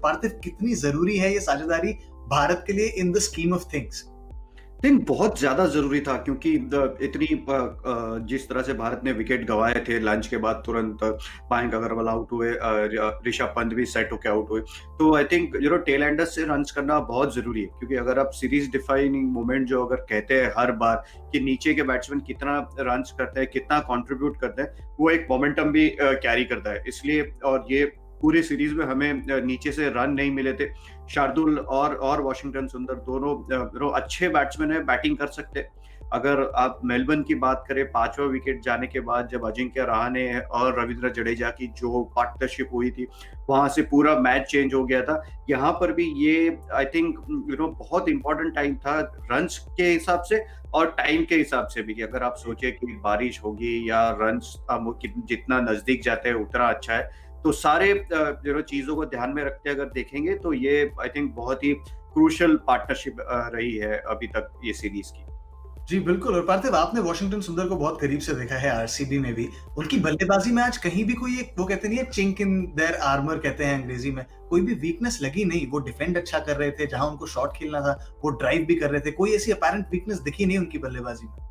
पार्थिव, कितनी जरूरी है ये साझेदारी भारत के लिए in the scheme of things? दिन बहुत ज़्यादा ज़रूरी था क्योंकि जिस तरह से भारत ने विकेट गँवाए थे लंच के बाद तुरंत मयंक अग्रवाल आउट हुए, ऋषभ पंत भी सेट होके आउट हुए। तो आई थिंक टेल एंडर्स से रन्स करना बहुत ज़रूरी है क्योंकि अगर आप सीरीज़ डिफाइनिंग मोमेंट जो अगर कहते हैं हर बार कि नीचे के बैट्समैन कितना रन्स करते हैं, कितना कंट्रीब्यूट करते हैं, वो एक मोमेंटम भी कैरी करता है। इसलिए और ये पूरी सीरीज़ में हमें नीचे से रन नहीं मिले थे। शार्दुल और वाशिंगटन सुंदर दोनों अच्छे बैट्समैन है, बैटिंग कर सकते हैं। अगर आप मेलबर्न की बात करें, 5वां विकेट जाने के बाद जब अजिंक्य रहाणे और रवींद्र जडेजा की जो पार्टनरशिप हुई थी, वहां से पूरा मैच चेंज हो गया था। यहाँ पर भी ये आई थिंक बहुत इंपॉर्टेंट टाइम था रन्स के हिसाब से और टाइम के हिसाब से भी कि अगर आप सोचे कि बारिश होगी या रन्स जितना नजदीक जाते हैं उतना अच्छा है, तो सारे चीजों को ध्यान में रखते अगर देखेंगे तो ये आई थिंक बहुत ही क्रूशियल पार्टनरशिप रही है अभी तक ये सीरीज की। जी बिल्कुल। और पार्थिव, आपने वॉशिंगटन सुंदर को बहुत करीब से देखा है आरसीबी में भी। उनकी बल्लेबाजी में आज कहीं भी कोई एक वो कहते नहीं है चिंक इन देयर आर्मर कहते हैं अंग्रेजी में, कोई भी वीकनेस लगी नहीं। वो डिफेंड अच्छा कर रहे थे, जहां उनको शॉट खेलना था वो ड्राइव भी कर रहे थे। कोई ऐसी अपैरेंट वीकनेस दिखी नहीं उनकी बल्लेबाजी में।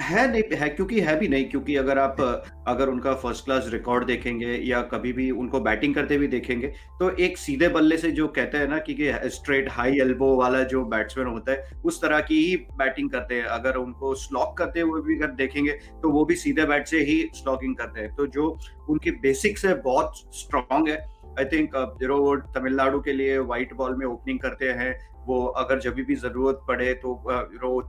है नहीं, है क्योंकि है भी नहीं, क्योंकि अगर उनका फर्स्ट क्लास रिकॉर्ड देखेंगे या कभी भी उनको बैटिंग करते भी देखेंगे, तो एक सीधे बल्ले से जो कहते हैं ना कि स्ट्रेट हाई एल्बो वाला जो बैट्समैन होता है, उस तरह की ही बैटिंग करते हैं। अगर उनको स्लॉग करते हुए भी अगर देखेंगे, तो वो भी सीधे बैट से ही स्लॉगिंग करते हैं। तो जो उनकी बेसिक्स है बहुत स्ट्रांग है। आई थिंक वो तमिलनाडु के लिए व्हाइट बॉल में ओपनिंग करते हैं। वो अगर जब भी जरूरत पड़े तो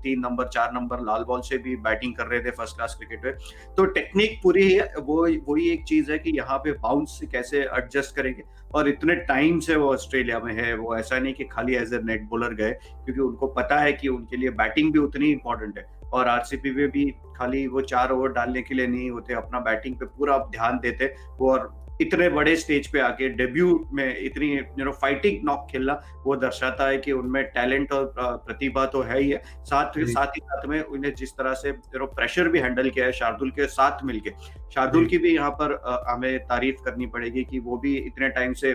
3 नंबर 4 नंबर लाल बॉल से भी बैटिंग कर रहे थे फर्स्ट क्लास क्रिकेट में। तो टेक्निक पूरी है, वो वही एक चीज है कि यहाँ पे बाउंस से कैसे एडजस्ट करेंगे। और इतने टाइम से वो ऑस्ट्रेलिया में है, वो ऐसा नहीं कि खाली एज ए नेट बॉलर गए, क्योंकि उनको पता है कि उनके लिए बैटिंग भी उतनी इंपॉर्टेंट है। और आरसीबी में भी खाली वो 4 ओवर डालने के लिए नहीं होते, अपना बैटिंग पे पूरा ध्यान देते वो। और इतने बड़े स्टेज पे आके डेब्यू में इतनी फाइटिंग नॉक खेलना, वो दर्शाता है कि उनमें टैलेंट और प्रतिभा तो है ही है। साथ जी, साथ ही साथ में उन्हें जिस तरह से प्रेशर भी हैंडल किया है शार्दुल के साथ मिलके, शार्दुल जी। की भी यहाँ पर हमें तारीफ करनी पड़ेगी कि वो भी इतने टाइम से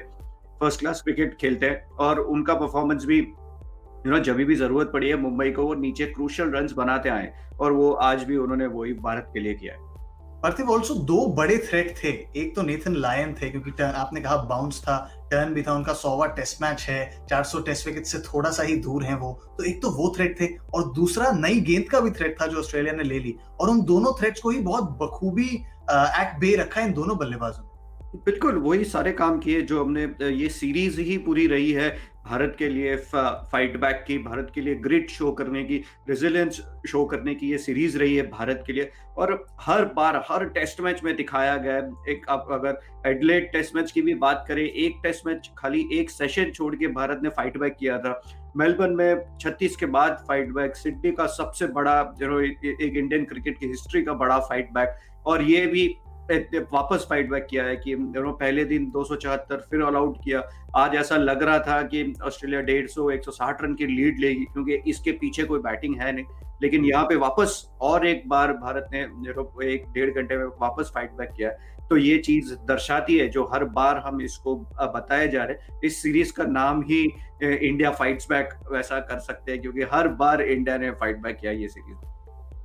फर्स्ट क्लास क्रिकेट खेलते हैं और उनका परफॉर्मेंस भी जब भी जरूरत पड़ी है मुंबई को, वो नीचे क्रूशियल रन्स बनाते आए और वो आज भी उन्होंने वही भारत के लिए किया है। पार्थिव, ऑल्सो 2 बड़े थ्रेट थे। एक तो नेथन लायन थे, क्योंकि टर्न आपने कहा बाउंस था, टर्न भी था, उनका 100वां टेस्ट मैच है, 400 टेस्ट विकेट से थोड़ा सा ही दूर हैं वो। तो एक तो वो थ्रेट थे और दूसरा नई गेंद का भी थ्रेट था जो ऑस्ट्रेलिया ने ले ली। और उन दोनों थ्रेट्स को ही बहुत बखूबी एट बे रखा है इन दोनों बल्लेबाजों ने। बिल्कुल, वही सारे काम किए जो हमने ये सीरीज़ ही पूरी रही है भारत के लिए फाइट बैक की, भारत के लिए ग्रिट शो करने की, रेज़िलियंस शो करने की ये सीरीज़ रही है भारत के लिए। और हर बार, हर टेस्ट मैच में दिखाया गया है। एक आप अगर एडिलेड टेस्ट मैच की भी बात करें, एक टेस्ट मैच खाली एक सेशन छोड़ के भारत ने फाइट बैक किया था। मेलबर्न में 36 के बाद फाइट बैक, सिडनी का सबसे बड़ा एक इंडियन क्रिकेट की हिस्ट्री का बड़ा फाइट बैक, और ये भी वापस फाइट बैक किया है कि पहले दिन 274 फिर ऑल आउट किया। आज ऐसा लग रहा था कि ऑस्ट्रेलिया 150-160 रन की लीड लेगी क्योंकि इसके पीछे कोई बैटिंग है नहीं, लेकिन यहाँ पे वापस और एक बार भारत ने 1 डेढ़ घंटे में वापस फाइट बैक किया। तो ये चीज दर्शाती है जो हर बार हम इसको बताए जा रहे हैं, इस सीरीज का नाम ही इंडिया फाइट्स बैक वैसा कर सकते हैं, क्योंकि हर बार इंडिया ने फाइट बैक किया ये सीरीज।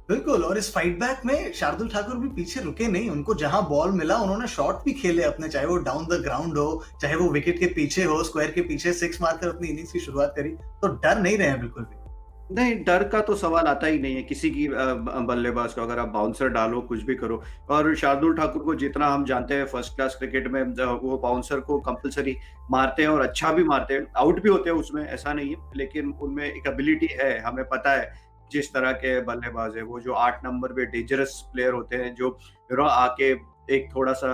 बिल्कुल। और इस फाइट बैक में शार्दुल ठाकुर भी पीछे रुके नहीं। उनको जहां बॉल मिला उन्होंने शॉट भी खेले अपने, चाहे वो डाउन द ग्राउंड हो, चाहे वो विकेट के पीछे हो, स्क्वायर के पीछे 6 मारकर अपनी इनिंग्स की शुरुआत करी। तो डर नहीं रहे हैं बिल्कुल भी। नहीं, डर का तो सवाल आता ही नहीं है किसी की बल्लेबाज को, अगर आप बाउंसर डालो कुछ भी करो। और शार्दुल ठाकुर को जितना हम जानते हैं फर्स्ट क्लास क्रिकेट में, वो बाउंसर को कंपलसरी मारते हैं और अच्छा भी मारते हैं, आउट भी होते हैं उसमें, ऐसा नहीं है, लेकिन उनमें एक एबिलिटी है, हमें पता है जिस तरह के बल्लेबाज है वो, जो 8 नंबर पे डेंजरस प्लेयर होते हैं, जो आके एक थोड़ा सा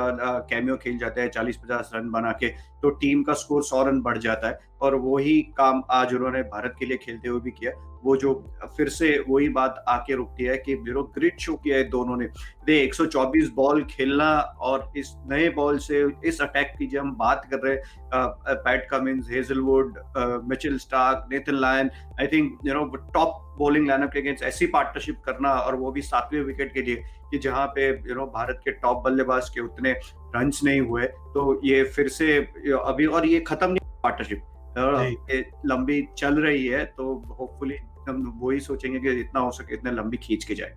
कैमियो खेल जाते हैं 40-50 रन बना के, तो टीम का स्कोर 100 रन बढ़ जाता है। और वही काम आज उन्होंने भारत के लिए खेलते हुए भी किया। वो जो फिर से वही बात आके रुकती है कि ग्रिट शो किया है दोनों ने। 124 बॉल खेलना, और इस नए बॉल से इस अटैक की जब हम बात कर रहे हैं, PAT Cummins, Hazlewood, Mitchell Starc, Nathan Lyon, I think top bowling lineup के अगेंस्ट ऐसी पार्टनरशिप करना, और वो भी 7वें विकेट के लिए, कि जहां पे भारत के टॉप बल्लेबाज के उतने रन्स नहीं हुए, तो ये फिर से अभी, और ये खत्म नहीं पार्टनरशिप जी। ये लंबी चल रही है, तो होपफुली हम वही सोचेंगे कि जितना हो सके इतने लंबी खींच के जाए।